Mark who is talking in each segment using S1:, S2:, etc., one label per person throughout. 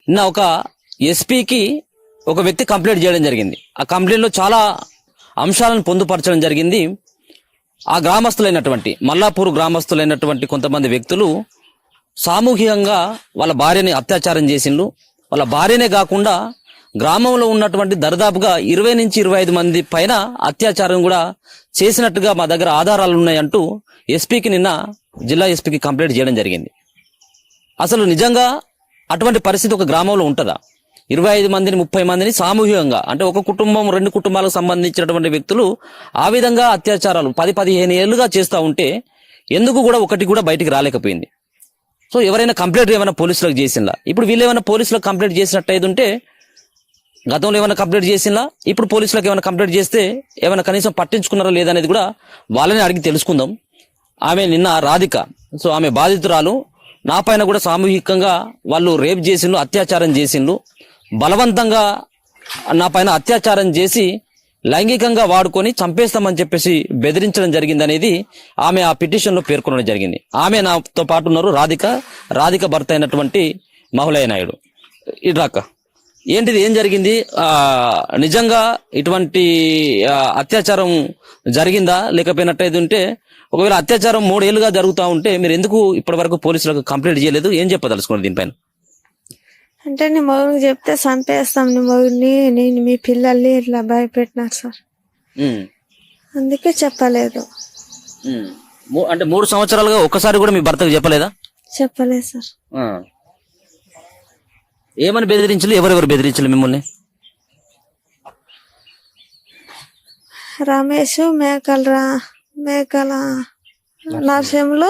S1: నిన్న ఒక ఎస్పీకి ఒక వ్యక్తి కంప్లైంట్ చేయడం జరిగింది. ఆ కంప్లైంట్లో చాలా అంశాలను పొందుపరచడం జరిగింది. ఆ గ్రామస్తులైనటువంటి మల్లాపూర్ గ్రామస్తులైనటువంటి కొంతమంది వ్యక్తులు సామూహికంగా వాళ్ళ భార్యని అత్యాచారం చేసిండ్రు. వాళ్ళ భార్యనే కాకుండా గ్రామంలో ఉన్నటువంటి దరిదాపుగా 20 నుంచి 25 మంది పైన అత్యాచారం కూడా చేసినట్టుగా మా దగ్గర ఆధారాలు ఉన్నాయంటూ ఎస్పీకి నిన్న జిల్లా ఎస్పీకి కంప్లైంట్ చేయడం జరిగింది. అసలు నిజంగా అటువంటి పరిస్థితి ఒక గ్రామంలో ఉంటుందా? 25 మందిని 30 మందిని సామూహికంగా, అంటే ఒక కుటుంబం 2 కుటుంబాలకు సంబంధించినటువంటి వ్యక్తులు ఆ విధంగా అత్యాచారాలు 10-15 ఏళ్లుగా చేస్తూ ఉంటే ఎందుకు కూడా ఒకటి కూడా బయటికి రాలేకపోయింది? సో ఎవరైనా కంప్లైంట్ ఏమైనా పోలీసులకు చేసిందా? ఇప్పుడు వీళ్ళు ఏమైనా పోలీసులకు కంప్లైంట్ చేసినట్టయితే ఉంటే, గతంలో ఏమైనా కంప్లైంట్ చేసిందా, ఇప్పుడు పోలీసులకు ఏమైనా కంప్లైంట్ చేస్తే ఏమైనా కనీసం పట్టించుకున్నారా లేదనేది కూడా వాళ్ళని అడిగి తెలుసుకుందాం. ఆమె నిన్న రాధిక, సో ఆమె బాధితురాలు, నా పైన కూడా సామూహికంగా వాళ్ళు రేప్ చేసిండ్రు, అత్యాచారం చేసిండ్రు, బలవంతంగా నా పైన అత్యాచారం చేసి లైంగికంగా వాడుకొని చంపేస్తామని చెప్పేసి బెదిరించడం జరిగింది అనేది ఆమె ఆ పిటిషన్లో పేర్కొనడం జరిగింది. ఆమె నాతో పాటు ఉన్నారు రాధిక భర్త అయినటువంటి మహులయ్య నాయుడు. ఇడ్రాక ఏంటిది, ఏం జరిగింది? నిజంగా ఇటువంటి అత్యాచారం జరిగిందా లేకపోయినట్టయితే ఉంటే, ఒకవేళ అత్యాచారం 3 ఏళ్లుగా జరుగుతూ ఉంటే మీరు ఎందుకు ఇప్పటి వరకు పోలీసులకు కంప్లైంట్ చేయలేదు? ఏం చెప్పదలుచుకున్నారు దీనిపైన?
S2: అంటే నీ మగుడికి చెప్తే చంపేస్తాం, నీ మగుడిని, నేను మీ పిల్లల్ని ఇట్లా భయపెట్టినారు సార్, అందుకే చెప్పలేదు.
S1: అంటే 3 సంవత్సరాలుగా ఒక్కసారి కూడా మీ భర్తకు చెప్పలేదా?
S2: చెప్పలేదు సార్.
S1: ఏమని బెదిరించలు? ఎవరెవరు బెదిరించలు మిమ్మల్ని?
S2: రమేష్, మేకల నరసింహులు,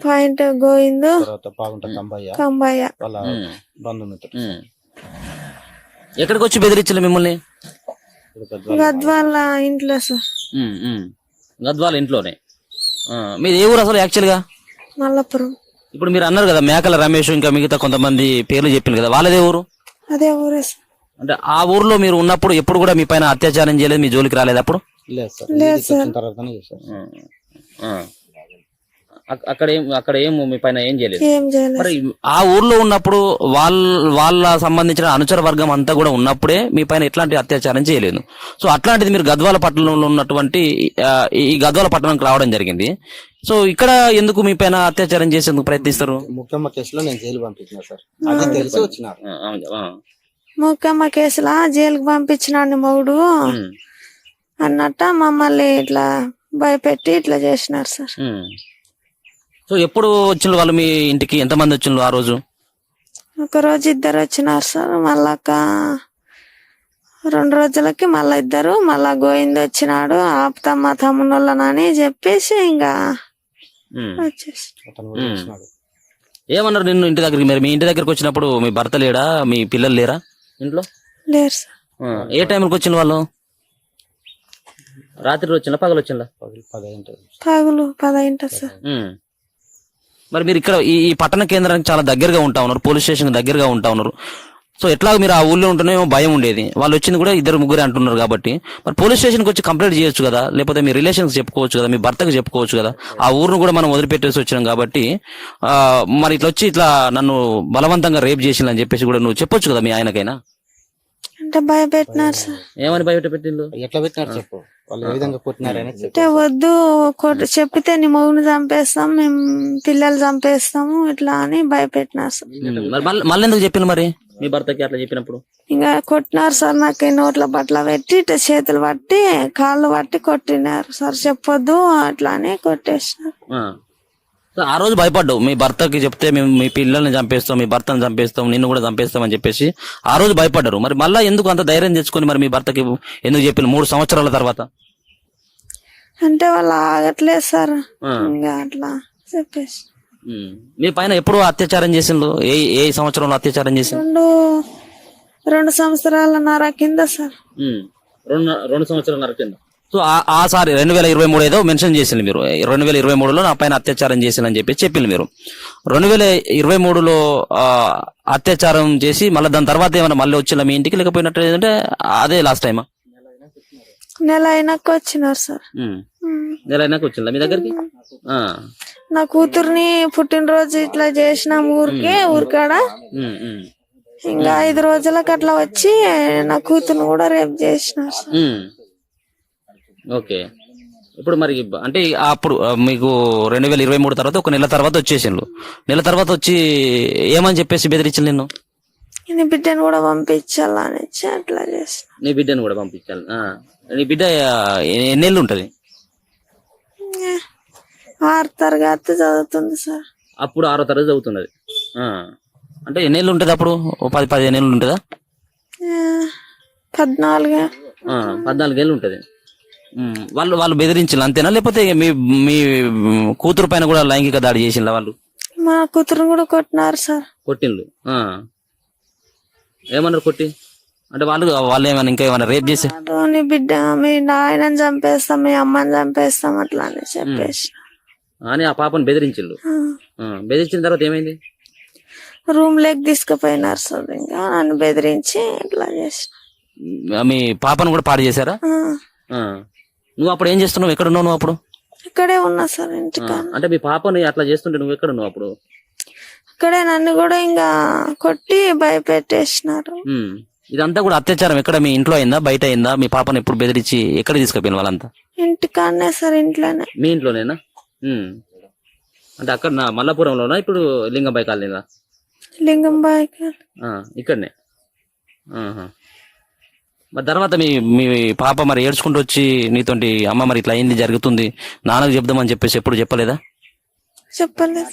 S2: పాయింట్ గోవిందు, కంబయ్య.
S1: ఎక్కడికి వచ్చి బెదిరించలు మిమ్మల్ని?
S2: గద్వాల ఇంట్లో సార్.
S1: గద్వాల ఇంట్లోనే. మీరు ఏ ఊరు అసలు యాక్చువల్గా?
S2: మల్లపురం.
S1: ఇప్పుడు మీరు అన్నారు కదా మేకల రమేష్, ఇంకా మిగతా కొంతమంది పేర్లు చెప్పింది కదా, వాళ్ళదే ఊరు?
S2: అదే ఊరే సార్.
S1: అంటే ఆ ఊర్లో మీరు ఉన్నప్పుడు ఎప్పుడు కూడా మీ పైన అత్యాచారం చేయలేదు, మీ జోలికి రాలేదు అప్పుడు?
S2: లేదు సార్.
S1: అక్కడ ఏం మీ పైన ఏం చేయలేదు?
S2: ఏం చేయలేదు.
S1: మరి ఆ ఊర్లో ఉన్నప్పుడు వాళ్ళ సంబంధించిన అనుచర వర్గం అంతా కూడా ఉన్నప్పుడే మీ పైన ఎట్లాంటి అత్యాచారం చేయలేదు. సో అట్లాంటిది మీరు గద్వాల పట్టణంలో ఉన్నటువంటి ఈ గద్వాల పట్టణంకి రావడం జరిగింది. సో ఇక్కడ ఎందుకు మీ పైన అత్యాచారం చేసేందుకు ప్రయత్నిస్తారు?
S3: ముఖ్యమ్మ కేసులో నేను జైలు పంపించిన సార్, అది తెలిసి వచ్చినారు.
S2: ముఖ్యమ్మ కేసులా జైలుకి పంపించినాడు మొగుడు అన్నట్ట మమ్మల్ని ఇట్లా భయపెట్టి ఇట్లా చేసినారు సార్.
S1: సో ఎప్పుడు వచ్చిండ్రు వాళ్ళు మీ ఇంటికి? ఎంతమంది వచ్చిండ్రు ఆ రోజు?
S2: ఒక రోజు 2 వచ్చినారు సార్. మళ్ళా 2 రోజులకి మళ్ళా 2, మళ్ళా గోవింద్ వచ్చినాడు, ఆపుతమ్మ తమ్ముళ్ళని చెప్పేసి ఇంకా వచ్చేసి.
S1: ఏమన్నారు నిన్ను ఇంటి దగ్గరికి? మరి మీ ఇంటి దగ్గరికి వచ్చినప్పుడు మీ భర్త లేడా, మీ పిల్లలు లేరా ఇంట్లో?
S2: లేరు సార్.
S1: ఏ టైంకి వచ్చిన వాళ్ళు? రాత్రి వచ్చిందా పగలు వచ్చిందా?
S2: పగలు 10 సార్.
S1: మరి మీరు ఇక్కడ ఈ పట్టణ కేంద్రానికి చాలా దగ్గరగా ఉంటా ఉన్నారు, పోలీస్ స్టేషన్ దగ్గరగా ఉంటా ఉన్నారు. సో ఎట్లాగో మీరు ఆ ఊళ్ళో ఉంటేనేమో భయం ఉండేది, వాళ్ళు వచ్చింది కూడా 2-3 అంటున్నారు కాబట్టి మరి పోలీస్ స్టేషన్కి వచ్చి కంప్లైంట్ చేయొచ్చు కదా, లేకపోతే మీ రిలేషన్స్ చెప్పుకోవచ్చు కదా, మీ భర్తకు చెప్పుకోవచ్చు కదా. ఆ ఊరును కూడా మనం వదిలిపెట్టేసి వచ్చినాం కాబట్టి మరి ఇట్లా వచ్చి ఇట్లా నన్ను బలవంతంగా రేప్ చేసిందని చెప్పేసి కూడా నువ్వు చెప్పొచ్చు కదా మీ ఆయనకైనా.
S2: అంటే భయపెట్టినారు సార్.
S1: ఏమని భయపెట్టిండు?
S3: ఎట్లా పెట్టినారు చెప్పు, వాళ్ళు ఏ విధంగా కొట్టినారని.
S2: అంటే వద్దు, చెప్పితే నీ మగుని చంపేస్తాం, మేము పిల్లలు చంపేస్తాము ఇట్లా అని భయపెట్టినారు సార్.
S1: మళ్ళీ ఎందుకు చెప్పిండు మరి మీ భర్తకి అట్లా చెప్పినప్పుడు?
S2: ఇంకా కొట్టినారు సార్, నాకు నోట్ల బట్టలు పెట్టి ఇట్లా చేతులు పట్టి కాళ్ళు పట్టి కొట్టినారు సార్. చెప్పొద్దు అట్లా అని కొట్టేసినారు.
S1: ఆ రోజు భయపడ్డావు, మీ భర్తకి చెప్తే మేము మీ పిల్లల్ని చంపేస్తాం, మీ భర్తను చంపేస్తాం, నిన్ను కూడా చంపేస్తాం అని చెప్పేసి ఆ రోజు భయపడ్డారు. మరి మళ్ళీ ఎందుకు అంత ధైర్యం తెచ్చుకొని మరి మీ భర్తకి ఎందుకు చెప్పిన 3 సంవత్సరాల తర్వాత?
S2: అంటే వాళ్ళు ఆగట్లేదు సార్, ఇంకా అట్లా చెప్పేసి.
S1: మీ పైన ఎప్పుడు అత్యాచారం చేసిండ్రు? ఏ సంవత్సరంలో అత్యాచారం చేసిండ్రు?
S2: 2 సంవత్సరాలన్నర కింద సార్.
S1: 2 సంవత్సరాలన్నర కింద. సో ఆ సారి 2023 ఏదో మెన్షన్ చేసింది మీరు. 2023లో నా పైన అత్యాచారం చేసిందని చెప్పి చెప్పింది మీరు. 2023లో అత్యాచారం చేసి మళ్ళీ దాని తర్వాత ఏమైనా మళ్ళీ వచ్చిందా మీ ఇంటికి, లేకపోయినట్టు ఏంటంటే అదే లాస్ట్ టైమా?
S2: నెల అయినాక వచ్చినారు సార్.
S1: నెల అయినాక వచ్చిందా మీ దగ్గరికి?
S2: నా కూతుర్ని పుట్టినరోజు ఇట్లా చేసినాం ఊరికాడ. ఇంకా 5 రోజులకు అట్లా వచ్చి నా కూతుర్ని కూడా రేపు చేసినారు సార్.
S1: ఓకే. ఇప్పుడు మరి అంటే అప్పుడు మీకు 2023 తర్వాత ఒక నెల తర్వాత వచ్చేసిండ్రు. నెల తర్వాత వచ్చి ఏమని చెప్పేసి బెదిరించాలి నిన్ను?
S2: నీ బిడ్డను కూడా పంపించాలని అట్లా చేసిన.
S1: నీ బిడ్డను కూడా పంపించాలి. నీ బిడ్డ ఎన్నేళ్ళు ఉంటది?
S2: 6వ తరగతి చదువుతుంది సార్.
S1: అప్పుడు 6వ తరగతి చదువుతున్నది. అంటే ఎన్నేళ్ళు ఉంటది అప్పుడు? 10-15 ఏళ్ళు ఉంటుందా?
S2: 14.
S1: 14 ఏళ్ళు ఉంటది. వాళ్ళు బెదిరించాలి అంతేనా, లేకపోతే మీ మీ కూతురు పైన కూడా లైంగిక దాడి చేసిండ్లా వాళ్ళు?
S2: మా కూతురు కూడా కొట్టినారు సార్.
S1: కొట్టిండ్లు. ఏమన్నారు కొట్టి? అంటే వాళ్ళు ఏమైనా ఇంకా ఏమైనా రేప్ చేసి
S2: నీ బిడ్డ మీ నాయనని చంపేస్తాం, మీ అమ్మని చంపేస్తాం అట్లా అని చెప్పేసి
S1: అని ఆ పాపను బెదిరించిండ్రు. బెదిరించిన తర్వాత ఏమైంది?
S2: రూమ్ లోకి తీసుకుపోయినారు సార్. ఇంకా నన్ను బెదిరించి ఇట్లా చేసిన.
S1: మీ పాపను కూడా పాడు చేశారా? నువ్వు అప్పుడు ఏం చేస్తున్నావు? ఎక్కడ ఉన్నావు నువ్వు అప్పుడు?
S2: ఇక్కడే ఉన్నా సార్ ఇంటికా.
S1: అంటే మీ పాపని అట్లా చేస్తుంటే నువ్వు ఎక్కడ ఉన్నావు అప్పుడు?
S2: ఇక్కడే నన్ను కూడా ఇంకా కొట్టి భయపెట్టేసినారు.
S1: ఇదంతా కూడా అత్యాచారం ఎక్కడ? మీ ఇంట్లో అయిందా, బయట అయిందా? మీ పాపను ఎప్పుడు బెదిరించి ఎక్కడ తీసుకుపోయిన వాళ్ళంతా?
S2: ఇంటికాడనే సార్, ఇంట్లోనే.
S1: మీ ఇంట్లోనేనా? అంటే అక్కడ మల్లాపురంలోనా ఇప్పుడు లింగంబాయి కాలనీలా?
S2: లింగంబాయి
S1: ఇక్కడనే. మరి తర్వాత మీ మీ పాప మరి ఏడ్చుకుంటూ వచ్చి నీతోటి అమ్మ మరి ఇట్లా అయింది జరుగుతుంది నాన్నకు చెప్దామని చెప్పేసి ఎప్పుడు చెప్పలేదా?
S2: చెప్పలేదు.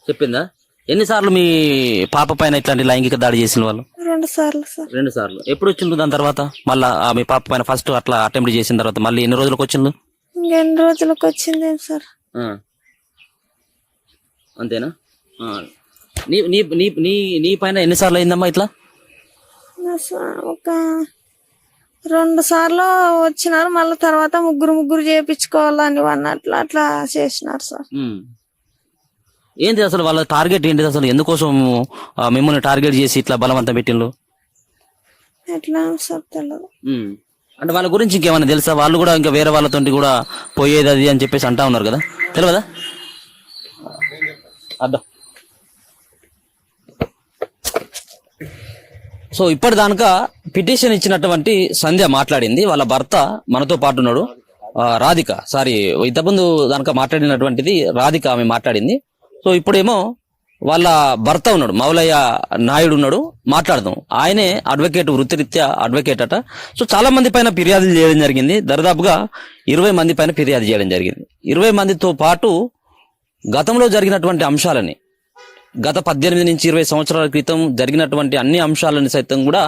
S1: చెప్పిందా? ఎన్నిసార్లు మీ పాప పైన ఇట్లాంటి లైంగిక దాడి చేసిన వాళ్ళు?
S2: 2 సార్లు సార్.
S1: 2 సార్లు. ఎప్పుడు వచ్చిండ్రు దాని తర్వాత? మళ్ళా మీ పాప పైన ఫస్ట్ అట్లా అటెంప్ట్ చేసిన తర్వాత మళ్ళీ ఎన్ని రోజులకు వచ్చిండ్రు?
S2: ఇంకెన్ని రోజులకు వచ్చింది సార్.
S1: అంతేనా? నీ నీ నీ నీ నీ పైన ఎన్నిసార్లు అయిందమ్మా ఇట్లా?
S2: ఒక 2 సార్లు వచ్చినారు. మళ్ళీ తర్వాత ముగ్గురు చేయించుకోవాలని అన్నట్లు అట్లా చేసినారు సార్.
S1: ఏంటి అసలు వాళ్ళ టార్గెట్ ఏంటిది అసలు? ఎందుకోసం మిమ్మల్ని టార్గెట్ చేసి ఇట్లా బలవంతం పెట్టిండ్రు?
S2: ఎట్లా సార్ తెలియదు.
S1: అంటే వాళ్ళ గురించి ఇంకేమైనా తెలుసా? వాళ్ళు కూడా ఇంకా వేరే వాళ్ళతో కూడా పోయేది అది అని చెప్పేసి అంటా ఉన్నారు కదా, తెలియదా? అర్థం. సో ఇప్పటిదాకా పిటిషన్ ఇచ్చినటువంటి సంధ్య మాట్లాడింది. వాళ్ళ భర్త మనతో పాటు ఉన్నాడు, రాధిక. సారీ, ఇంతకుముందు దానిక మాట్లాడినటువంటిది రాధిక, ఆమె మాట్లాడింది. సో ఇప్పుడేమో వాళ్ళ భర్త ఉన్నాడు, మౌలయ్య నాయుడు ఉన్నాడు, మాట్లాడదాం. ఆయనే అడ్వకేట్, వృత్తిరీత్యా అడ్వకేట్ అట. సో చాలా మంది పైన ఫిర్యాదులు చేయడం జరిగింది. దరిదాపుగా 20 మంది పైన ఫిర్యాదు చేయడం జరిగింది. 20 మందితో పాటు గతంలో జరిగినటువంటి అంశాలని, గత 18 నుంచి 20 సంవత్సరాల క్రితం జరిగినటువంటి అన్ని అంశాలను సైతం కూడా,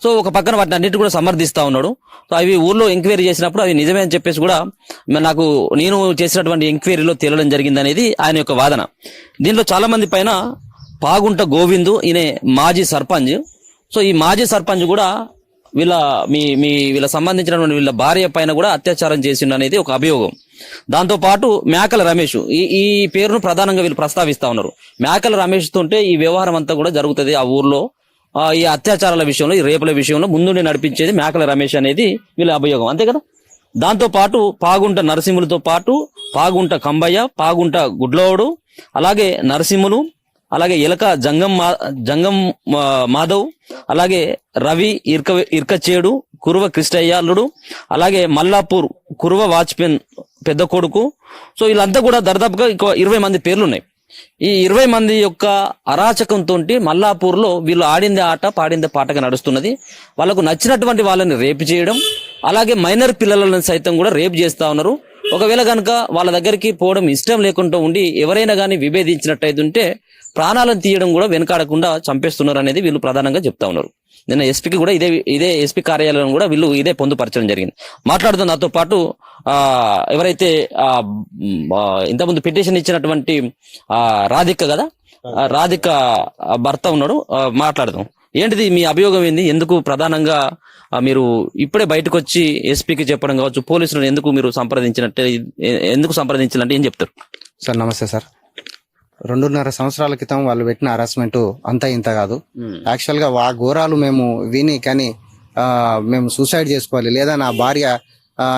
S1: సో ఒక పక్కన వాటిని అన్నిటి కూడా సమర్థిస్తా ఉన్నాడు. సో అవి ఊర్లో ఎంక్వైరీ చేసినప్పుడు అవి నిజమే అని చెప్పేసి కూడా నేను చేసినటువంటి ఎంక్వైరీలో తేలడం జరిగింది అనేది ఆయన యొక్క వాదన. దీనిలో చాలా మంది పైన పాగుంట గోవిందు, ఈయన మాజీ సర్పంచ్. సో ఈ మాజీ సర్పంచ్ కూడా వీళ్ళ సంబంధించినటువంటి వీళ్ళ భార్య పైన కూడా అత్యాచారం చేసిండు అనేది ఒక అభియోగం. దాంతో పాటు మేకల రమేష్, ఈ పేరును ప్రధానంగా వీళ్ళు ప్రస్తావిస్తా ఉన్నారు. మేకల రమేష్ తోటే ఈ వ్యవహారం అంతా కూడా జరుగుతుంది ఆ ఊర్లో. ఈ అత్యాచారాల విషయంలో, ఈ రేపుల విషయంలో ముందుండి నడిపించేది మేకల రమేష్ అనేది వీళ్ళ అభియోగం, అంతే కదా. దాంతో పాటు పాగుంట నరసింహులతో పాటు పాగుంట కంబయ్య, పాగుంట గుడ్లవుడు, అలాగే నరసింహులు, అలాగే ఎలక జంగం మాధవ్, అలాగే రవి ఇర్కచేడు, కురువ కృష్ణయ్య అల్లుడు, అలాగే మల్లాపూర్ కురువ వాజ్పేయి పెద్ద కొడుకు. సో వీళ్ళంతా కూడా దరిదాపుగా 20 మంది పేర్లు ఉన్నాయి. ఈ 20 మంది యొక్క అరాచకంతో మల్లాపూర్ లో వీళ్ళు ఆడిందే ఆట, పాడిందే పాటగా నడుస్తున్నది. వాళ్ళకు నచ్చినటువంటి వాళ్ళని రేపు చేయడం, అలాగే మైనర్ పిల్లలను సైతం కూడా రేపు చేస్తా ఉన్నారు. ఒకవేళ కనుక వాళ్ళ దగ్గరికి పోవడం ఇష్టం లేకుండా ఉండి ఎవరైనా కానీ విభేదించినట్టయితుంటే ప్రాణాలను తీయడం కూడా వెనకాడకుండా చంపేస్తున్నారు అనేది వీళ్ళు ప్రధానంగా చెప్తా ఉన్నారు. నిన్న ఎస్పీకి కూడా ఇదే ఎస్పీ కార్యాలయం కూడా వీళ్ళు ఇదే పొందుపరచడం జరిగింది. మాట్లాడుతున్న నాతో పాటు ఎవరైతే ఇంతకుముందు పిటిషన్ ఇచ్చినటువంటి రాధిక కదా, రాధిక భర్త ఉన్నాడు, మాట్లాడదాం. ఏంటిది మీ అభియోగం ఏంది? ఎందుకు ప్రధానంగా మీరు ఇప్పుడే బయటకు వచ్చి ఎస్పీకి చెప్పడం కావచ్చు, పోలీసులను ఎందుకు మీరు సంప్రదించాలంటే ఏం చెప్తారు?
S3: సార్ నమస్తే సార్. 2.5 సంవత్సరాల క్రితం వాళ్ళు పెట్టిన హరాస్మెంట్ అంతా ఇంత కాదు. యాక్చువల్ గా ఘోరాలు మేము విని, కానీ మేము సూసైడ్ చేసుకోవాలి, లేదా నా భార్య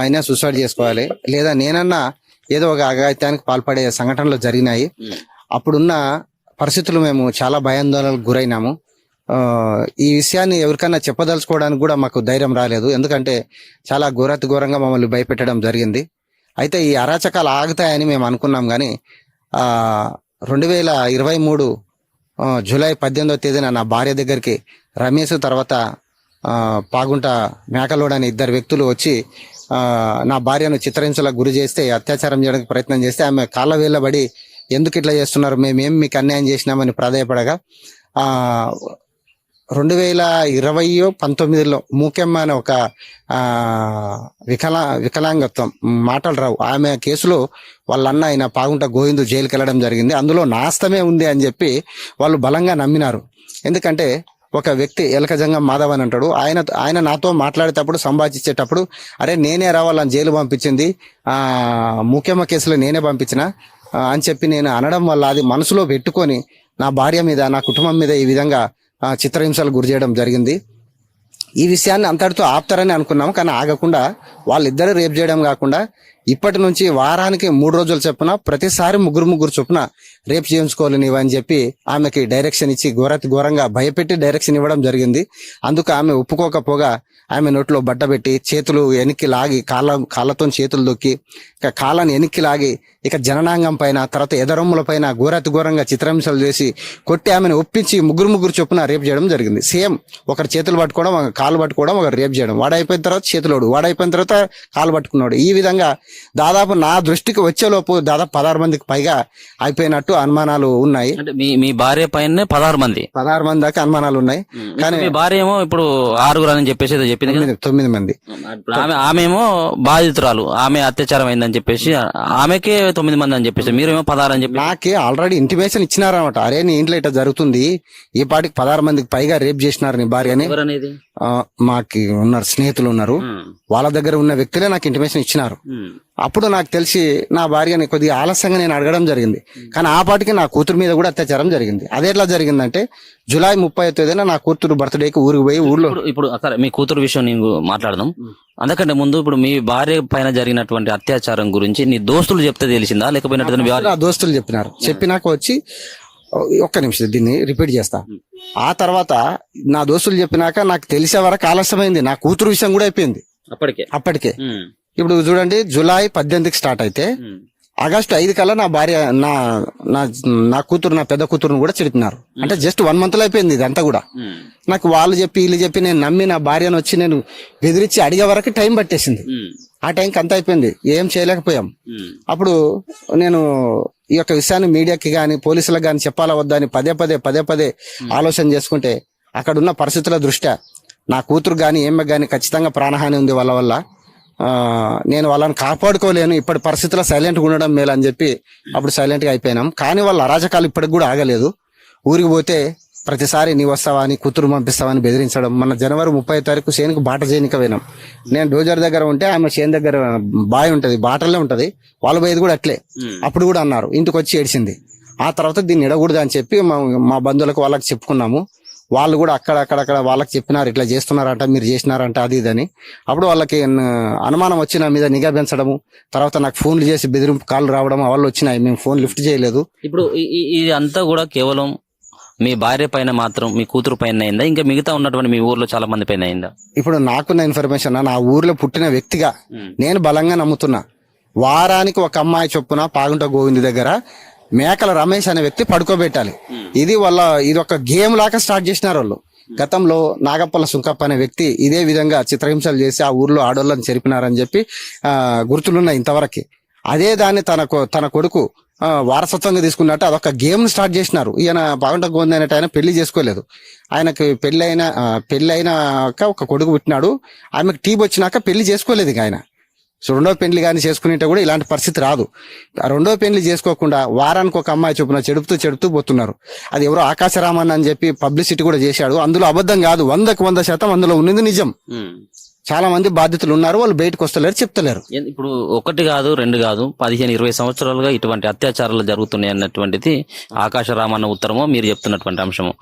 S3: అయినా సూసైడ్ చేసుకోవాలి, లేదా నేనన్నా ఏదో ఒక అఘాయిత్యానికి పాల్పడే సంఘటనలు జరిగినాయి. అప్పుడున్న పరిస్థితులు మేము చాలా భయాందోళనకు గురైనాము. ఈ విషయాన్ని ఎవరికైనా చెప్పదలుచుకోవడానికి కూడా మాకు ధైర్యం రాలేదు, ఎందుకంటే చాలా ఘోరంగా మమ్మల్ని భయపెట్టడం జరిగింది. అయితే ఈ అరాచకాలు ఆగుతాయని మేము అనుకున్నాం, కానీ 2023 జూలై 18వ తేదీన నా భార్య దగ్గరికి రమేష్ తర్వాత పాగుంట మేకలోడ్ అనే ఇద్దరు వ్యక్తులు వచ్చి నా భార్యను చిత్రహింసలకు గురి చేస్తే, అత్యాచారం చేయడానికి ప్రయత్నం చేస్తే ఆమె కాళ్ళ వేళ్ళబడి ఎందుకు ఇట్లా చేస్తున్నారు, మేమేం మీకు అన్యాయం చేసినామని ప్రాధాయపడగా 2020-19లో మూకెమ్మ అనే ఒక వికలాంగత్వం మాటలు రావు ఆమె కేసులో వాళ్ళ అన్న ఆయన పాగుంట గోవిందు జైలుకి వెళ్ళడం జరిగింది. అందులో నాస్తమే ఉంది అని చెప్పి వాళ్ళు బలంగా నమ్మినారు. ఎందుకంటే ఒక వ్యక్తి ఎలకజంగం మాధవ్ అని అంటాడు, ఆయన నాతో మాట్లాడేటప్పుడు సంభాషించేటప్పుడు అరే నేనే రావాలని జైలు పంపించింది, మూకెమ్మ కేసులో నేనే పంపించిన అని చెప్పి నేను అనడం వల్ల అది మనసులో పెట్టుకొని నా భార్య మీద నా కుటుంబం మీద ఈ విధంగా చిత్రహింసలు గురి చేయడం జరిగింది. ఈ విషయాన్ని అంతటితో ఆపుతారని అనుకున్నాము, కానీ ఆగకుండా వాళ్ళిద్దరు రేపు చేయడం కాకుండా ఇప్పటి నుంచి వారానికి 3 రోజులు చొప్పున ప్రతిసారి ముగ్గురు చొప్పున రేపు చేయించుకోవాలి నీవు అని చెప్పి ఆమెకి డైరెక్షన్ ఇచ్చి ఘోరంగా భయపెట్టి డైరెక్షన్ ఇవ్వడం జరిగింది. అందుకు ఆమె ఒప్పుకోకపోగా ఆమె నోట్లో బట్ట పెట్టి చేతులు వెనక్కి లాగి కాళ్ళతో చేతులు దొక్కి ఇక కాళ్ళని వెనక్కి లాగి ఇక జననాంగం పైన తర్వాత ఎదరొమ్ముల పైన ఘోరంగా చిత్రహింసలు చేసి కొట్టి ఆమెను ఒప్పించి ముగ్గురు చొప్పున రేపు చేయడం జరిగింది. సేమ్ ఒకరి చేతులు పట్టుకోవడం, ఒక కాళ్ళు పట్టుకోవడం, ఒకరు రేపు చేయడం. వాడైపోయిన తర్వాత చేతులోడు, వాడైపోయిన తర్వాత కాళ్ళు పట్టుకున్నాడు. ఈ విధంగా దాదాపు నా దృష్టికి వచ్చేలోపు దాదాపు 16 మందికి పైగా అయిపోయినట్టు అనుమానాలు ఉన్నాయి.
S1: అంటే మీ భార్య పైన 16 మంది
S3: దాకా అనుమానాలు ఉన్నాయి. కానీ
S1: మీ భార్య ఏమో ఇప్పుడు 6 అని చెప్పేసి ఏదో చెప్పింది కదా.
S3: 9 మంది.
S1: ఆమె ఏమో బాధితురాలు, ఆమె అత్యాచారం అయిందని చెప్పేసి ఆమెకే 9 మంది అని చెప్పేసి మీరేమో 16 అని చెప్పి
S3: నాకే ఆల్రెడీ ఇంటిమేషన్ ఇచ్చినారనమాట. అరే నీ ఇంట్లో ఇట్లా జరుగుతుంది, ఈ పాటికి 16 మందికి పైగా రేప్ చేసినారు నీ భార్యని.
S1: ఎవరనేది?
S3: మాకి ఉన్నారు, స్నేహితులు ఉన్నారు, వాళ్ళ దగ్గర ఉన్న వ్యక్తులే నాకు ఇంటిమేషన్ ఇచ్చినారు. అప్పుడు నాకు తెలిసి నా భార్యని కొద్దిగా ఆలస్యంగా నేను అడగడం జరిగింది, కానీ ఆ పాటికి నా కూతురు మీద కూడా అత్యాచారం జరిగింది. అది ఎట్లా జరిగిందంటే జూలై 30వ తేదీన నా కూతురు బర్త్డేకి ఊరికి పోయి ఊర్లో
S1: ఇప్పుడు సరే మీ కూతురు విషయం నేను మాట్లాడదాం. అందుకంటే ముందు ఇప్పుడు మీ భార్య పైన జరిగినటువంటి అత్యాచారం గురించి నీ దోస్తులు చెప్తే తెలిసిందా లేకపోయినట్టు
S3: నా దోస్తులు చెప్పినారు. చెప్పినాక వచ్చి ఒక్క నిమిషం దీన్ని రిపీట్ చేస్తా. ఆ తర్వాత నా దోస్తులు చెప్పినాక నాకు తెలిసే వరకు ఆలస్యమైంది. నా కూతురు విషయం కూడా అయిపోయింది అప్పటికే. ఇప్పుడు చూడండి, జూలై 18కి స్టార్ట్ అయితే ఆగస్టు 5 కల్లా నా భార్య నా కూతురు, నా పెద్ద కూతురును కూడా చెడిపినారు. అంటే జస్ట్ 1 మంత్ లో అయిపోయింది ఇదంతా కూడా. నాకు వాళ్ళు చెప్పి వీళ్ళు చెప్పి నేను నమ్మి నా భార్యను వచ్చి నేను బెదిరించి అడిగే వరకు టైం పట్టేసింది. ఆ టైంకి అంత అయిపోయింది, ఏం చేయలేకపోయాం. అప్పుడు నేను ఈ యొక్క విషయాన్ని మీడియాకి గాని పోలీసులకు గాని చెప్పాలా వద్దా అని పదే ఆలోచన చేసుకుంటే అక్కడున్న పరిస్థితుల దృష్ట్యా నా కూతురు గాని ఏమ గాని ఖచ్చితంగా ప్రాణహాని ఉంది వాళ్ళ వల్ల, నేను వాళ్ళని కాపాడుకోలేను, ఇప్పటి పరిస్థితుల్లో సైలెంట్గా ఉండడం మేలు అని చెప్పి అప్పుడు సైలెంట్ గా అయిపోయినాం. కానీ వాళ్ళ అరాచకాలు ఇప్పటికి కూడా ఆగలేదు. ఊరికి పోతే ప్రతిసారి నీ వస్తావా అని కూతురు పంపిస్తావని బెదిరించడం. మన జనవరి 30వ తారీఖు చేనుకు బాట చేయనిక పోయినాం. నేను డోజర్ దగ్గర ఉంటే ఆమె చేను దగ్గర బాయ్ ఉంటది, బాటల్లో ఉంటది, వాళ్ళ పోయేది కూడా అట్లే. అప్పుడు కూడా అన్నారు, ఇంటికి వచ్చి ఏడ్చింది. ఆ తర్వాత దీన్ని ఇడకూడదు అని చెప్పి మా బంధువులకు వాళ్ళకి చెప్పుకున్నాము. వాళ్ళు కూడా అక్కడ వాళ్ళకి చెప్పినారు, ఇట్లా చేస్తున్నారంట, మీరు చేసినారంట, అది ఇదని. అప్పుడు వాళ్ళకి అనుమానం వచ్చి నా మీద నిఘా పెంచడము, తర్వాత నాకు ఫోన్లు చేసి బెదిరింపు కాళ్ళు రావడం, వాళ్ళు వచ్చినాయి, మేము ఫోన్ లిఫ్ట్ చేయలేదు.
S1: ఇప్పుడు ఇది అంతా కూడా కేవలం మీ భార్య పైన మాత్రం, మీ కూతురు పైన అయిందా, ఇంకా మిగతా ఉన్నటువంటి మీ ఊర్లో చాలా మంది పైన అయిందా?
S3: ఇప్పుడు నాకున్న ఇన్ఫర్మేషన్, నా ఊర్లో పుట్టిన వ్యక్తిగా నేను బలంగా నమ్ముతున్నా, వారానికి ఒక అమ్మాయి చొప్పున పాగుంట గోవింద్ దగ్గర మేకల రమేష్ అనే వ్యక్తి పడుకోబెట్టాలి. ఇది ఒక గేమ్ లాగా స్టార్ట్ చేసినారు వాళ్ళు. గతంలో నాగప్పల సుంకప్ప అనే వ్యక్తి ఇదే విధంగా చిత్రహింసలు చేసి ఆ ఊర్లో ఆడోళ్ళని చెరిపినారని చెప్పి గుర్తులున్నాయి ఇంతవరకు. అదే దాన్ని తన కొడుకు వారసత్వంగా తీసుకున్నట్టు అదొక గేమ్ స్టార్ట్ చేసినారు. ఈయన పాగుంట గోవింద్ అనేట ఆయన పెళ్లి చేసుకోలేదు. ఆయనకు పెళ్లి అయినాక ఒక కొడుకు పుట్టినాడు. ఆమెకు టీబీ వచ్చినాక పెళ్లి చేసుకోలేదు ఇక ఆయన. సో రెండో పెళ్లి కానీ చేసుకునేట కూడా ఇలాంటి పరిస్థితి రాదు. రెండో పెళ్లి చేసుకోకుండా వారానికి ఒక అమ్మాయి చొప్పున చెడుపుతూ పోతున్నారు. అది ఎవరో ఆకాశరామన్ అని చెప్పి పబ్లిసిటీ కూడా చేశాడు. అందులో అబద్ధం కాదు, 100% అందులో ఉన్నది నిజం. చాలా మంది బాధితులు ఉన్నారు, వాళ్ళు బయటకు వస్తలేరు, చెప్తలేరు.
S1: ఇప్పుడు ఒకటి కాదు, రెండు కాదు, 15-20 సంవత్సరాలుగా ఇటువంటి అత్యాచారాలు జరుగుతున్నాయి అన్నటువంటిది ఆకాశరామన్న ఉత్తరము, మీరు చెప్తున్నటువంటి అంశము.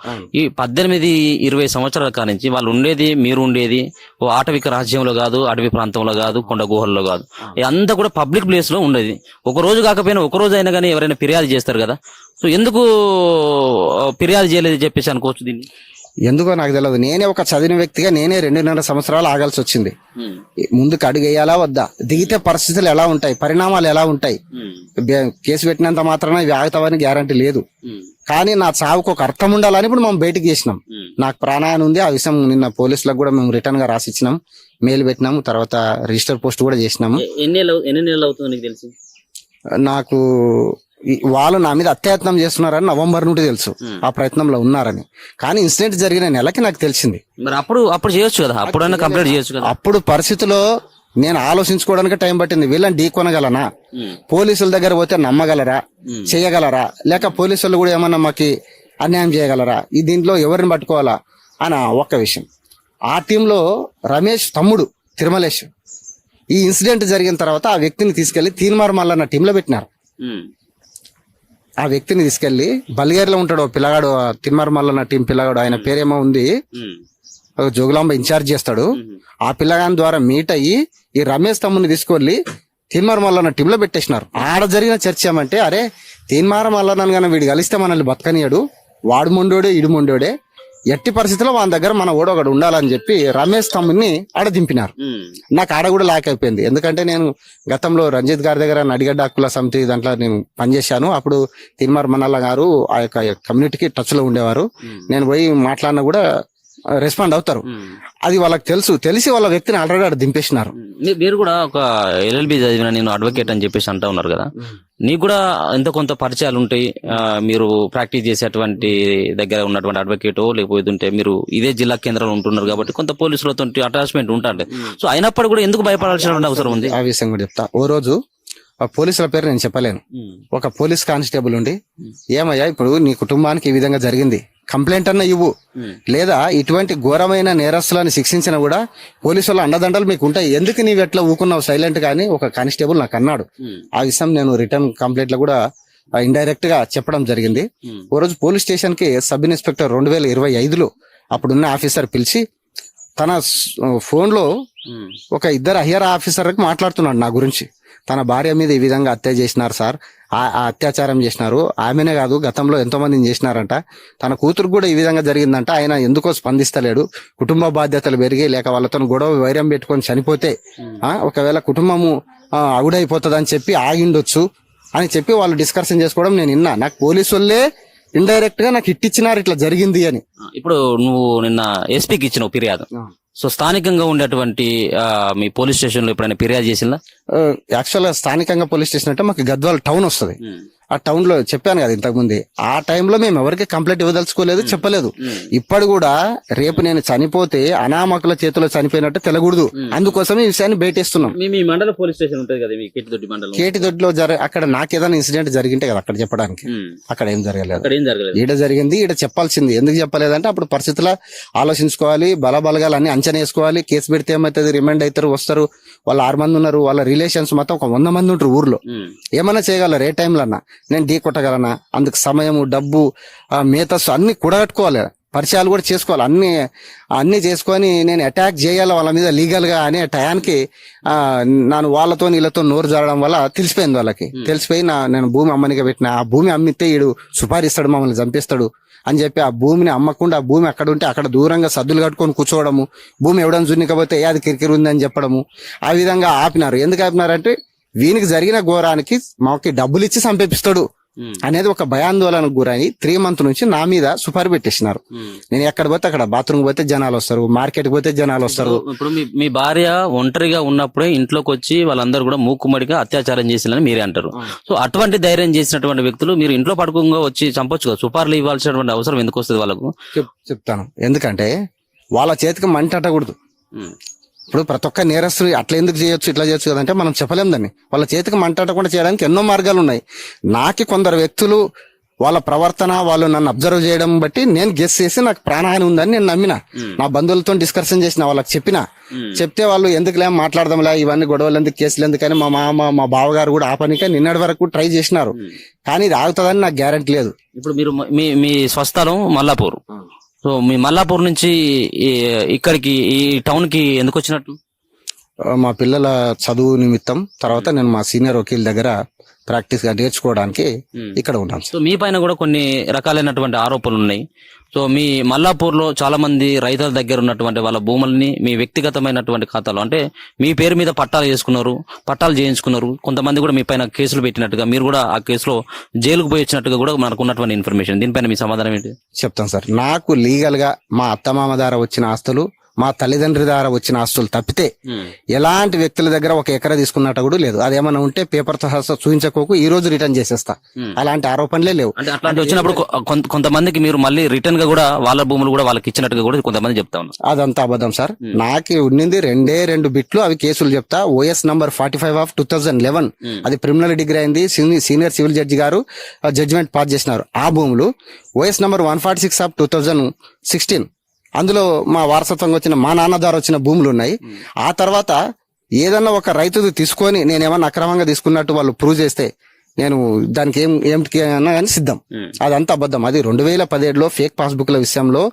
S1: ఈ 18-20 సంవత్సరాల కానించి వాళ్ళు ఉండేది, మీరు ఉండేది ఓ ఆటవిక రాజ్యంలో కాదు, అడవి ప్రాంతంలో కాదు, కొండ గుహల్లో కాదు, అంతా కూడా పబ్లిక్ ప్లేస్ లో ఉండేది. ఒక రోజు కాకపోయినా ఒక రోజు అయినా కానీ ఎవరైనా ఫిర్యాదు చేస్తారు కదా. సో ఎందుకు ఫిర్యాదు చేయలేదు చెప్పేసి అనుకోవచ్చు దీన్ని?
S3: ఎందుకో నాకు తెలియదు. నేనే ఒక చదివిన వ్యక్తిగా నేనే 2.5 సంవత్సరాలు ఆగాల్సి వచ్చింది. ముందుకు అడుగేయాలా వద్దా, దిగితే పరిస్థితులు ఎలా ఉంటాయి, పరిణామాలు ఎలా ఉంటాయి. కేసు పెట్టినంత మాత్రాన ఇవి ఆగుతావని గ్యారంటీ లేదు. కానీ నా చావుకు ఒక అర్థం ఉండాలని ఇప్పుడు మేము బయటకు చేసినాం. నాకు ప్రాణాయానం ఉంది. ఆ విషయం నిన్న పోలీసులకు కూడా మేము రిటర్న్ గా రాసిచ్చినాం, మెయిల్ పెట్టినాము, తర్వాత రిజిస్టర్ పోస్ట్ కూడా చేసినాము.
S1: ఎన్ని నెలలు అవుతుంది నీకు తెలిసి?
S3: నాకు వాళ్ళు నా మీద అత్యయత్నం చేస్తున్నారని నవంబర్ నుండి తెలుసు, ఆ ప్రయత్నంలో ఉన్నారని. కానీ ఇన్సిడెంట్ జరిగిన నెలకి నాకు తెలిసింది.
S1: మరి అప్పుడు చేయొచ్చు కదా, అప్పుడైనా కంప్లీట్ చేయొచ్చు కదా.
S3: అప్పుడు పరిస్థితిలో నేను ఆలోచించుకోవడానికి టైం పట్టింది. వీళ్ళని ఢీకొనగలనా, పోలీసుల దగ్గర పోతే నమ్మగలరా, చేయగలరా, లేక పోలీసులు కూడా ఏమన్నా మాకు అన్యాయం చేయగలరా, ఈ దీంట్లో ఎవరిని పట్టుకోవాలా అని ఒక్క విషయం. ఆ టీంలో రమేష్ తమ్ముడు తిరుమలేష్ ఈ ఇన్సిడెంట్ జరిగిన తర్వాత ఆ వ్యక్తిని తీసుకెళ్లి తీన్మార్ మల్లన్న టీంలో పెట్టినారు. ఆ వ్యక్తిని తీసుకెళ్లి బల్గేర్లో ఉంటాడు పిల్లగాడు, తిన్మార్ మల్లన్న టీం పిల్లగాడు, ఆయన పేరేమో ఉంది, జోగులాంబ ఇన్ఛార్జ్ చేస్తాడు. ఆ పిల్లగాని ద్వారా మీట్ అయ్యి ఈ రమేష్ తమ్ముని తీసుకెళ్లి తీన్మార్ మల్లన్న టీంలో పెట్టేసినారు. ఆడ జరిగిన చర్చ ఏమంటే, అరే తీన్మార్ మల్లన్న కానీ వీడు కలిస్తే మనల్ని బతకనియాడు, వాడు మొండోడే ఇడు మొండోడే, ఎట్టి పరిస్థితుల్లో వాళ్ళ దగ్గర మన ఓడొకడు ఉండాలని చెప్పి రమేష్ తమ్ముని ఆడ దింపినారు. నాకు ఆడ కూడా లాక్ అయిపోయింది. ఎందుకంటే నేను గతంలో రంజిత్ గారి దగ్గర నడిగడ్డ హక్కుల సమితి దాంట్లో నేను పనిచేశాను. అప్పుడు తిన్మార్ మన్నల్ల గారు ఆ యొక్క కమ్యూనిటీకి టచ్ లో ఉండేవారు. నేను పోయి మాట్లాడినా కూడా రెస్పాండ్ అవుతారు. అది వాళ్ళకి తెలిసి వాళ్ళ వ్యక్తిని ఆల్రెడీ ఆడ దింపేసినారు.
S1: మీరు కూడా ఒక ఎల్ఎల్బి చదివిన, నేను అడ్వకేట్ అని చెప్పేసి అంటా ఉన్నారు కదా, నీకు కూడా ఎంత కొంత పరిచయాలు ఉంటాయి. మీరు ప్రాక్టీస్ చేసేటువంటి దగ్గర ఉన్నటువంటి అడ్వకేట్ లేకపోతే మీరు ఇదే జిల్లా కేంద్రంలో ఉంటున్నారు కాబట్టి కొంత పోలీసులతో అటాచ్మెంట్ ఉంటుంది. సో అయినప్పుడు కూడా ఎందుకు భయపడాల్సిన అవసరం ఉంది?
S3: ఆ విషయం కూడా చెప్తా. ఓ రోజు ఆ పోలీసుల పేరు నేను చెప్పలేను, ఒక పోలీస్ కానిస్టేబుల్ ఉండి, ఏమయ్యా ఇప్పుడు నీ కుటుంబానికి ఈ విధంగా జరిగింది, కంప్లైంట్ అన్న ఇవ్వు, లేదా ఇటువంటి ఘోరమైన నేరస్తులను శిక్షించినా కూడా పోలీసు వాళ్ళ అండదండలు మీకు ఉంటాయి, ఎందుకు నీవు ఎట్లా ఊకున్నావు సైలెంట్ గా అని ఒక కానిస్టేబుల్ నాకు అన్నాడు. ఆ విషయం నేను రిటర్న్ కంప్లైంట్ లో కూడా ఇండైరెక్ట్ గా చెప్పడం జరిగింది. ఓ రోజు పోలీస్ స్టేషన్ కి సబ్ ఇన్స్పెక్టర్ 2025లో అప్పుడున్న ఆఫీసర్ పిలిచి తన ఫోన్ లో ఒక 2 హయ్యర్ ఆఫీసర్ మాట్లాడుతున్నాడు నా గురించి. తన భార్య మీద ఈ విధంగా హత్య చేసినారు సార్, ఆ అత్యాచారం చేసినారు, ఆమెనే కాదు గతంలో ఎంతో మందిని చేసినారంట, తన కూతురు కూడా ఈ విధంగా జరిగిందంట, ఆయన ఎందుకో స్పందిస్తలేడు, కుటుంబ బాధ్యతలు పెరిగి లేక వాళ్ళతో గొడవ వైరం పెట్టుకొని చనిపోతే ఒకవేళ కుటుంబము అగుడైపోతుంది అని చెప్పి ఆగిండొచ్చు అని చెప్పి వాళ్ళు డిస్కషన్ చేసుకోవడం నేను విన్నా. నాకు పోలీసు వాళ్ళే ఇండైరెక్ట్ గా నాకు ఇచ్చినారు ఇట్లా జరిగింది అని.
S1: ఇప్పుడు నువ్వు నిన్న ఎస్పీకి ఇచ్చినావు ఫిర్యాదు. సో స్థానికంగా ఉండేటువంటి మీ పోలీస్ స్టేషన్ లో ఎప్పుడైనా ఫిర్యాదు చేసిందా?
S3: యాక్చువల్ గా స్థానికంగా పోలీస్ స్టేషన్ అంటే మాకు గద్వాల టౌన్ వస్తుంది. ఆ టౌన్ లో చెప్పాను కదా ఇంతకు ముందే, ఆ టైంలో మేము ఎవరికి కంప్లైంట్ ఇవ్వదలుచుకోలేదు, చెప్పలేదు. ఇప్పుడు కూడా రేపు నేను చనిపోతే అనామకుల చేతిలో చనిపోయినట్టు తెలకూడదు, అందుకోసం ఈ విషయాన్ని బయటేస్తున్నాం.
S1: మీ మండల పోలీస్ స్టేషన్ ఉంటుంది కదా, కేటిదొడ్డి మండలం,
S3: కేటిదొడ్డిలో అక్కడ నాకేదైనా ఇన్సిడెంట్ జరిగింటే కదా అక్కడ చెప్పడానికి, అక్కడ ఏం జరగలేదు. ఈడ జరిగింది, ఈడ చెప్పాల్సింది. ఎందుకు చెప్పలేదంటే అప్పుడు పరిస్థితుల ఆలోచించుకోవాలి, బలబలగాలు అన్ని అంచనా వేసుకోవాలి. కేసు పెడితే ఏమవుతుంది, రిమైండ్ అవుతారు, వస్తారు, వాళ్ళు 6 మంది ఉన్నారు, వాళ్ళ రిలేషన్స్ మొత్తం ఒక 100 మంది ఉంటారు ఊర్లో, ఏమన్నా చేయగలరు ఏ టైంలో అన్నా. నేను ఢీ కొట్టగలనా, అందుకు సమయము, డబ్బు, మేతస్సు అన్ని కూడగట్టుకోవాలి, పరిచయాలు కూడా చేసుకోవాలి, అన్ని చేసుకొని నేను అటాక్ చేయాలి వాళ్ళ మీద లీగల్ గా అనే టయానికి నేను వాళ్ళతో వీళ్ళతో నోరు జరగడం వల్ల తెలిసిపోయింది. వాళ్ళకి తెలిసిపోయి నేను భూమి అమ్మనిగా పెట్టిన, ఆ భూమి అమ్మితే ఈడు సుపారిస్తాడు, మమ్మల్ని చంపిస్తాడు అని చెప్పి ఆ భూమిని అమ్మకుండా, ఆ భూమి అక్కడ ఉంటే అక్కడ దూరంగా సద్దులు కట్టుకొని కూర్చోవడము, భూమి ఎవడని జున్నికపోతే అది కిరికిరి ఉందని చెప్పడము, ఆ విధంగా ఆపినారు. ఎందుకు ఆపినారంటే వీనికి జరిగిన ఘోరానికి మాకు డబ్బులు ఇచ్చి సంపేపిస్తాడు అనేది ఒక భయాందోళనకు గురై 3 months నుంచి నా మీద సుపారీ పెట్టేసినారు. నేను ఎక్కడ పోతే అక్కడ బాత్రూమ్ పోతే జనాలు వస్తారు, మార్కెట్ పోతే జనాలు వస్తారు.
S1: ఇప్పుడు మీ భార్య ఒంటరిగా ఉన్నప్పుడే ఇంట్లోకి వచ్చి వాళ్ళందరూ కూడా మూకుమ్మడిగా అత్యాచారం చేసిందని మీరే అంటారు. సో అటువంటి ధైర్యం చేసినటువంటి వ్యక్తులు మీరు ఇంట్లో పడుకోగా వచ్చి చంపొచ్చు కదా, సుపారీలు ఇవ్వాల్సినటువంటి అవసరం ఎందుకు వస్తుంది వాళ్ళకు?
S3: చెప్తాను, ఎందుకంటే వాళ్ళ చేతికి మంట అట్టకూడదు. ఇప్పుడు ప్రతి ఒక్క నేరస్తులు అట్లా ఎందుకు చేయొచ్చు, ఇట్లా చేయొచ్చు కదంటే మనం చెప్పలేం దాన్ని. వాళ్ళ చేతికి మంట అట్టకుండా చేయడానికి ఎన్నో మార్గాలు ఉన్నాయి. నాకి కొందరు వ్యక్తులు వాళ్ళ ప్రవర్తన, వాళ్ళు నన్ను అబ్జర్వ్ చేయడం బట్టి నేను గెస్ చేసి నాకు ప్రాణహాని ఉందని నేను నమ్మిన. నా బంధువులతో డిస్కషన్ చేసిన, వాళ్ళకి చెప్పిన. చెప్తే వాళ్ళు ఎందుకులే మాట్లాడదాంలే, ఇవన్నీ గొడవలు ఎందుకు, కేసులు ఎందుకని మా మామ మా బావగారు కూడా ఆ పనికే నిన్నటి వరకు ట్రై చేసినారు. కానీ ఇది ఆగుతుందని నాకు గ్యారెంటీ లేదు.
S1: ఇప్పుడు మీరు మీ స్వస్థలం మల్లాపూర్. సో మీ మల్లాపూర్ నుంచి ఇక్కడికి ఈ టౌన్ కి ఎందుకు వచ్చినట్టు?
S3: మా పిల్లల చదువు నిమిత్తం, తర్వాత నేను మా సీనియర్ వకీల్ దగ్గర ప్రాక్టీస్ గా నేర్చుకోవడానికి ఇక్కడ ఉన్నాను.
S1: సో మీ పైన కూడా కొన్ని రకాలైనటువంటి ఆరోపణలు ఉన్నాయి. సో మీ మల్లాపూర్ లో చాలా మంది రైతుల దగ్గర ఉన్నటువంటి వాళ్ళ భూముల్ని మీ వ్యక్తిగతమైనటువంటి ఖాతాలో, అంటే మీ పేరు మీద పట్టాలు చేసుకున్నారు, పట్టాలు చేయించుకున్నారు. కొంతమంది కూడా మీ పైన కేసులు పెట్టినట్టుగా, మీరు కూడా ఆ కేసులో జైలుకు పోయి వచ్చినట్టుగా కూడా మనకు ఉన్నటువంటి ఇన్ఫర్మేషన్. దీనిపైన మీ సమాధానం ఏంటి?
S3: చెప్తాను సార్. నాకు లీగల్ గా మా అత్తమామ ద్వారా వచ్చిన ఆస్తులు, మా తల్లిదండ్రి ద్వారా వచ్చిన ఆస్తులు తప్పితే ఎలాంటి వ్యక్తుల దగ్గర ఒక ఎకరా తీసుకున్నట్టు కూడా లేదు. అదేమన్నా ఉంటే పేపర్ తో చూపించకోకు ఈ రోజు రిటర్న్ చేసేస్తా. అలాంటి ఆరోపణలే లేవు.
S1: అంటే అట్లాంటి వచ్చినప్పుడు కొంతమందికి మీరు మళ్ళీ రిటర్న్ గా కూడా వాళ్ళ భూములు కూడా వాళ్ళకి ఇచ్చినట్టుగా కూడా కొంతమంది చెప్తా ఉన్నారు.
S3: అదంతా అబద్ధం సార్. నాకు ఉన్నింది 2 బిట్లు, అవి కేసులు చెప్తా. OS నంబర్ 45/2011, అది ప్రిమినల్ డిగ్రీ అయింది. సీనియర్ సివిల్ జడ్జి గారు జడ్జిమెంట్ పాస్ చేసినారు. ఆ భూములు OS నంబర్ 146/2016, అందులో మా వారసత్వంగా వచ్చిన మా నాన్న ద్వారా వచ్చిన భూములు ఉన్నాయి. ఆ తర్వాత ఏదన్నా ఒక రైతుది తీసుకొని నేనేమన్నా అక్రమంగా తీసుకున్నట్టు వాళ్ళు ప్రూవ్ చేస్తే నేను దానికి ఏమిటి అన్నా కానీ సిద్ధం. అదంతా అబద్ధం. అది 2017లో ఫేక్ పాస్బుక్ల విషయంలో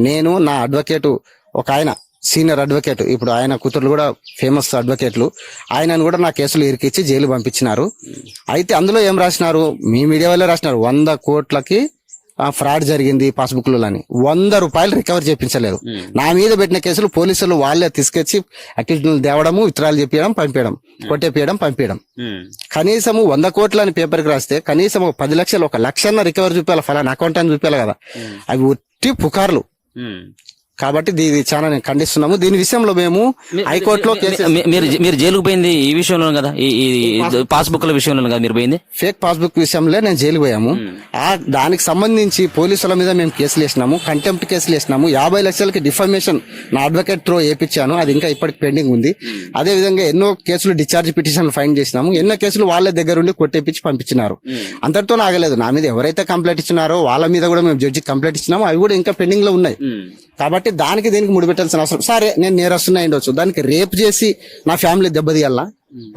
S3: నేను, నా అడ్వకేటు ఒక ఆయన, సీనియర్ అడ్వకేట్, ఇప్పుడు ఆయన కూతుర్లు కూడా ఫేమస్ అడ్వకేట్లు, ఆయనను కూడా నా కేసులు ఇరికిచ్చి జైలు పంపించినారు. అయితే అందులో ఏం రాసినారు, మీ మీడియా వాళ్ళే రాసినారు, 100 కోట్లకి ఫ్రాడ్ జరిగింది పాస్బుక్ లో అని. 100 రూపాయలు రికవర్ చేయించలేదు. నా మీద పెట్టిన కేసులు పోలీసులు వాళ్ళే తీసుకొచ్చి అక్యూజ్లు తేవడము, విత్రాలు చెప్పడం, పంపించడం, కొట్టేపియడం, పంపించడం. కనీసము 100 కోట్లు అని పేపర్కి రాస్తే కనీసం 10 లక్షలు, 1 లక్షన్న రికవర్ చూపించాలి, ఫలానా అకౌంట్ అని చూపించాలి కదా. అవి ఉట్టి పుకార్లు. కాబట్టి దీన్ని చాలా నేను ఖండిస్తున్నాము. దీని విషయంలో మేము హైకోర్టులో
S1: మీరు జైలుకు పోయింది ఈ విషయంలో కదా, ఈ పాస్బుక్ల విషయంలో కదా మీరు పోయింది?
S3: ఫేక్ పాస్బుక్ విషయంలో నేను జైలుకు పోయాము. దానికి సంబంధించి పోలీసుల మీద మేము కేసులు వేసినాము, కంటెంప్ట్ కేసులు వేసినాము. 50 లక్షలకి డిఫర్మేషన్ నా అడ్వకేట్ త్రో వేయించాను, అది ఇంకా ఇప్పటికి పెండింగ్ ఉంది. అదే విధంగా ఎన్నో కేసులు డిశ్చార్జ్ పిటిషన్ ఫైన్ చేసినాము. ఎన్నో కేసులు వాళ్ళ దగ్గరుండి కొట్టేపించి పంపించినారు. అంతటితో ఆగలేదు. నా మీద ఎవరైతే కంప్లైంట్ ఇచ్చినారో వాళ్ళ మీద కూడా మేము జడ్జికి కంప్లైంట్ ఇచ్చినాము. అవి కూడా ఇంకా పెండింగ్ లో ఉన్నాయి. కాబట్టి దానికి దీనికి ముడిపెట్టాల్సిన అవసరం. సరే నేను నేరస్తున్నా ఉండొచ్చు, దానికి రేపు చేసి నా ఫ్యామిలీ దెబ్బతీయాలా?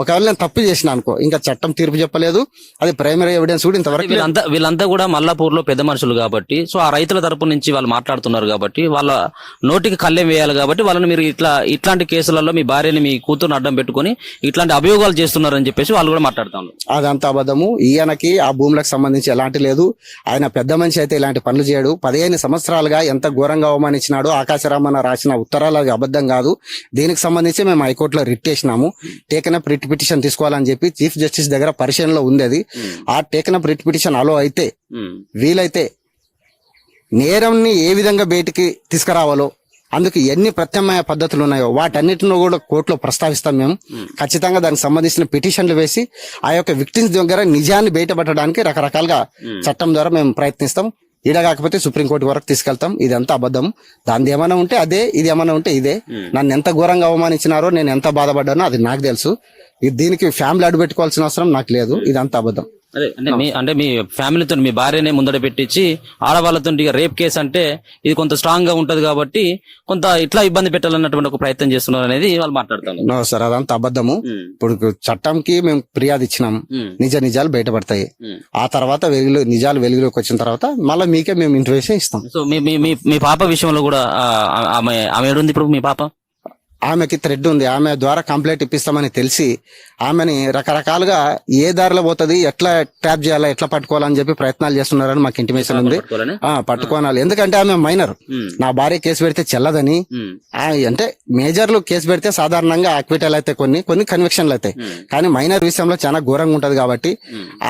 S3: ఒకవేళ నేను తప్పు చేసిన అనుకో, ఇంకా చట్టం తీర్పు చెప్పలేదు, అది ప్రైమరీ ఎవిడెన్స్ కూడా ఇంతవరకు.
S1: వీళ్ళంతా కూడా మల్లాపూర్ లో పెద్ద మనుషులు కాబట్టి, సో ఆ రైతుల తరపు నుంచి వాళ్ళు మాట్లాడుతున్నారు కాబట్టి, వాళ్ళ నోటికి కళ్ళెం వేయాలి కాబట్టి వాళ్ళని మీరు ఇట్లాంటి కేసులలో మీ భార్యని, మీ కూతురుని అడ్డం పెట్టుకుని ఇట్లాంటి అభియోగాలు చేస్తున్నారని చెప్పేసి వాళ్ళు కూడా మాట్లాడుతున్నారు.
S3: అదంతా అబద్ధము. ఈయనకి ఆ భూములకు సంబంధించి ఎలాంటి లేదు. ఆయన పెద్ద మనిషి అయితే ఇలాంటి పనులు చేయడు. 15 సంవత్సరాలుగా ఎంత ఘోరంగా అవమానించినాడు. ఆకాశరామన్న రాసిన ఉత్తరాలు అది అబద్ధం కాదు. దీనికి సంబంధించి మేము హైకోర్టులో రిట్ చేసినాము. టేకన్ అప్ రిట్ పిటిషన్ తీసుకోవాలని చెప్పి చీఫ్ జస్టిస్ దగ్గర పరిశీలనలో ఉంది. అది ఆ టేకన్ అప్ రిట్ పిటిషన్ అలో అయితే, వీలైతే నేరంని ఏ విధంగా బయటికి తీసుకురావాలో, అందుకు ఎన్ని ప్రత్యామ్నాయ పద్ధతులు ఉన్నాయో వాటన్నిటిని కూడా కోర్టులో ప్రస్తావిస్తాం. మేము ఖచ్చితంగా దానికి సంబంధించిన పిటిషన్లు వేసి ఆ యొక్క విక్టిమ్స్ దగ్గర నిజాన్ని బయటపడడానికి రకరకాలుగా చట్టం ద్వారా మేము ప్రయత్నిస్తాం. ఈడ కాకపోతే సుప్రీంకోర్టు వరకు తీసుకెళ్తాం. ఇదంతా అబద్ధం. దాని ఏమైనా ఉంటే అదే, ఇది ఏమైనా ఉంటే ఇదే. నన్ను ఎంత ఘోరంగా అవమానించినారో, నేను ఎంత బాధపడ్డానో అది నాకు తెలుసు. దీనికి ఫ్యామిలీ అడ్డు పెట్టుకోవాల్సిన అవసరం నాకు లేదు. ఇదంతా అబద్ధం.
S1: అదే అంటే మీ ఫ్యామిలీతో, మీ భార్యనే ముందట పెట్టించి ఆడవాళ్ళతో రేప్ కేసు అంటే ఇది కొంత స్ట్రాంగ్ గా ఉంటది కాబట్టి కొంత ఇట్లా ఇబ్బంది పెట్టాలన్నటువంటి ఒక ప్రయత్నం చేస్తున్నారు అనేది వాళ్ళు మాట్లాడుతున్నారు.
S3: నో సార్, అదంతా అబద్ధము. ఇప్పుడు చట్టంకి మేము ఫిర్యాదు ఇచ్చినాం, నిజాలు బయటపడతాయి. ఆ తర్వాత నిజాలు వెలుగులోకి వచ్చిన తర్వాత మళ్ళీ మీకే మేము ఇంటర్వ్యూషన్ ఇస్తాం.
S1: సో మీ పాప విషయంలో కూడా ఆమె ఏడుంది ఇప్పుడు? మీ పాప,
S3: ఆమెకి థ్రెడ్ ఉంది. ఆమె ద్వారా కంప్లైంట్ ఇప్పిస్తామని తెలిసి ఆమెని రకరకాలుగా ఏ దారిలో పోతుంది, ఎట్లా ట్రాప్ చేయాలా, ఎట్లా పట్టుకోవాలని చెప్పి ప్రయత్నాలు చేస్తున్నారని మాకు ఇంటిమేషన్ ఉంది. పట్టుకోవాలి. ఎందుకంటే ఆమె మైనర్. నా భార్య కేసు పెడితే చెల్లదని, అంటే మేజర్లు కేసు పెడితే సాధారణంగా అక్విటల్ అయితే కొన్ని కన్విక్షన్లు అవుతాయి. కానీ మైనర్ విషయంలో చాలా ఘోరంగా ఉంటది కాబట్టి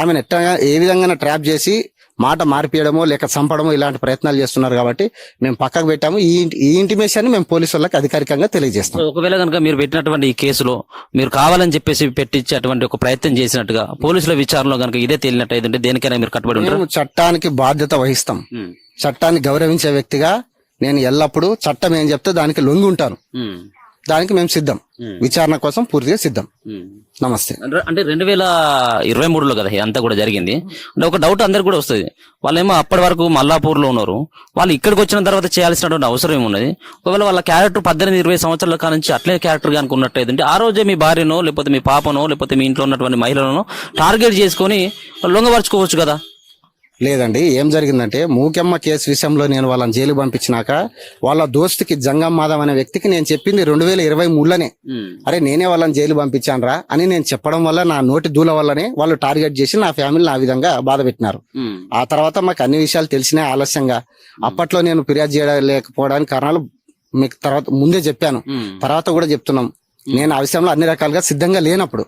S3: ఆమెను ఎట్లా ఏ విధంగా ట్రాప్ చేసి మాట మార్పియడమో లేక చంపడమో ఇలాంటి ప్రయత్నాలు చేస్తున్నారు కాబట్టి మేము పక్కకు పెట్టాము. ఈ ఇంటిమేషన్ మేము పోలీసు వాళ్ళకి అధికారికంగా తెలియజేస్తాం.
S1: ఒకవేళ కనుక మీరు పెట్టినటువంటి ఈ కేసులో మీరు కావాలని చెప్పేసి పెట్టించేటువంటి ఒక ప్రయత్నం చేసినట్టుగా పోలీసుల విచారణలో కనుక ఇదే తేలినట్టయితే దేనికైనా మీరు కట్టుబడి ఉంటారు?
S3: చట్టానికి బాధ్యత వహిస్తాం. చట్టాన్ని గౌరవించే వ్యక్తిగా నేను ఎల్లప్పుడూ చట్టం ఏం చెప్తే దానికి లొంగి ఉంటాను. దానికి మేము సిద్ధం, విచారణ కోసం పూర్తిగా సిద్ధం. నమస్తే.
S1: అంటే 2023లో కదా అంతా కూడా జరిగింది. అంటే ఒక డౌట్ అందరికి కూడా వస్తుంది, వాళ్ళేమో అప్పటి వరకు మల్లాపూర్ లో ఉన్నారు, వాళ్ళు ఇక్కడికి వచ్చిన తర్వాత చేయాల్సినటువంటి అవసరం ఏమున్నది? ఒకవేళ వాళ్ళ క్యారెక్టర్ 18-20 సంవత్సరాల కాలం నుంచి అట్లే క్యారెక్టర్ అనుకున్నట్టయితే ఆ రోజే మీ భార్యనో లేకపోతే మీ పాపనో లేకపోతే మీ ఇంట్లో ఉన్నటువంటి మహిళలను టార్గెట్ చేసుకొని లొంగపరుచుకోవచ్చు కదా.
S3: లేదండి, ఏం జరిగిందంటే మూకెమ్మ కేసు విషయంలో నేను వాళ్ళని జైలు పంపించినాక వాళ్ళ దోస్తుకి జంగం మాధవ్ అనే వ్యక్తికి నేను చెప్పింది 2023లోనే, అరే నేనే వాళ్ళని జైలు పంపించానురా అని నేను చెప్పడం వల్ల నా నోటి దూల వల్లనే వాళ్ళు టార్గెట్ చేసి నా ఫ్యామిలీని ఆ విధంగా బాధ పెట్టినారు. ఆ తర్వాత మాకు అన్ని విషయాలు తెలిసినాయి ఆలస్యంగా. అప్పట్లో నేను ఫిర్యాదు చేయలేకపోవడానికి కారణాలు మీకు తర్వాత ముందే చెప్పాను, తర్వాత కూడా చెప్తున్నాం. నేను ఆ విషయంలో అన్ని రకాలుగా సిద్ధంగా లేనప్పుడు.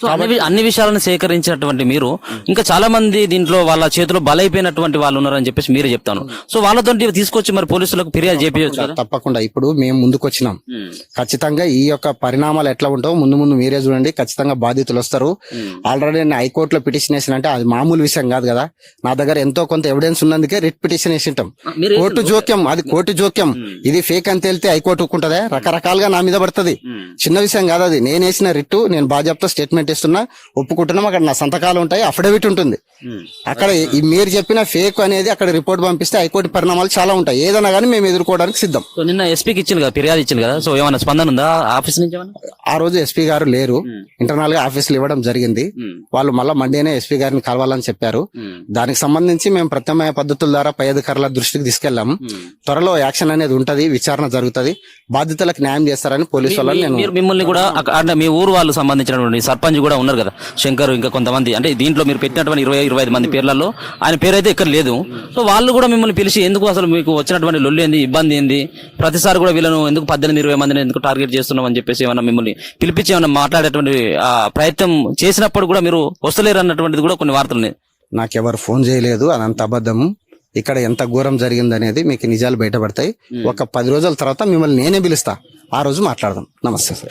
S1: సో అన్ని విషయాలను సేకరించినటువంటి మీరు ఇంకా చాలా మంది దీంట్లో వాళ్ళ చేతిలో బలైపోయినటువంటి వాళ్ళు ఉన్నారని చెప్పేసి మీరే చెప్తాను. సో వాళ్ళతో తీసుకొచ్చి మరి పోలీసులకు ఫిర్యాదు చేయించవచ్చు కదా.
S3: తప్పకుండా ఇప్పుడు మేము ముందుకు వచ్చినాం. ఖచ్చితంగా ఈ యొక్క పరిణామాలు ఎట్లా ఉంటావో ముందు ముందు మీరే చూడండి. ఖచ్చితంగా బాధితులు వస్తారు. ఆల్రెడీ నేను హైకోర్టులో పిటిషన్ వేసిన అంటే అది మామూలు విషయం కాదు కదా. నా దగ్గర ఎంతో కొంత ఎవిడెన్స్ ఉన్నందుకే రిట్ పిటిషన్ వేసింటాం. కోర్టు జోక్యం, అది కోర్టు జోక్యం. ఇది ఫేక్ అని తేలితే హైకోర్టు ఒప్పుకుంటదా? రకరకాలుగా నా మీద పడుతుంది. చిన్న విషయం కాదు అది. నేను వేసిన రిట్టు నేను బాధ్యతతో స్టేట్మెంట్ ఇస్తున్నా, ఒప్పుకుంటున్నాం. అక్కడ నా సంతకాలు ఉంటాయి, అఫిడవిట్ ఉంటుంది. అక్కడ మీరు చెప్పిన ఫేక్ అనేది అక్కడ రిపోర్ట్ పంపిస్తే హైకోర్టు పరిణామాలు చాలా ఉంటాయి. ఏదైనా కానీ మేము ఎదుర్కోవడానికి సిద్ధం.
S1: సో నిన్న ఎస్పీకి ఇచ్చింది కదా, ఫిర్యాదు ఇచ్చింది కదా, సో ఏమైనా స్పందన ఉందా ఆఫీస్ నుంచి?
S3: ఆ రోజు ఎస్పీ గారు లేరు, ఇంటర్నల్ గా ఆఫీసులు ఇవ్వడం జరిగింది. వాళ్ళు మళ్ళీ మండేనే ఎస్పీ గారిని కలవాలని చెప్పారు. దానికి సంబంధించి మేము ప్రత్యామ్నాయ పద్ధతుల ద్వారా పై అధికారుల దృష్టికి తీసుకెళ్లాము. త్వరలో యాక్షన్ అనేది ఉంటది, విచారణ జరుగుతుంది, బాధితులకు న్యాయం చేస్తారని పోలీసు వాళ్ళని నేను
S1: మిమ్మల్ని కూడా అంటే మీ ఊరు వాళ్ళు సంబంధించినటువంటి సర్పంచ్ కూడా ఉన్నారు కదా శంకర్, ఇంకా కొంతమంది, అంటే దీంట్లో మీరు పెట్టినటువంటి 20-25 మంది పేర్లలో ఆయన పేరు అయితే ఇక్కడ లేదు. సో వాళ్ళు కూడా మిమ్మల్ని పిలిచి ఎందుకు అసలు మీకు వచ్చినటువంటి లొల్లి ఏంది, ఇబ్బంది ఏంది, ప్రతిసారి కూడా వీళ్ళను ఎందుకు 18-20 మందిని ఎందుకు టార్గెట్ చేస్తున్నాం అని చెప్పేసి ఏమన్నా మిమ్మల్ని పిలిపించి ఏమన్నా మాట్లాడేటువంటి ప్రయత్నం చేసినప్పుడు కూడా మీరు వస్తలేరు అన్నటువంటిది కూడా కొన్ని వార్తలు ఉన్నాయి.
S3: నాకెవరు ఫోన్ చేయలేదు, అదంత అబద్ధం. ఇక్కడ ఎంత ఘోరం జరిగింది అనేది మీకు నిజాలు బయటపడతాయి. ఒక 10 రోజుల తర్వాత మిమ్మల్ని నేనే పిలుస్తా, ఆ రోజు మాట్లాడదాం. నమస్తే సార్.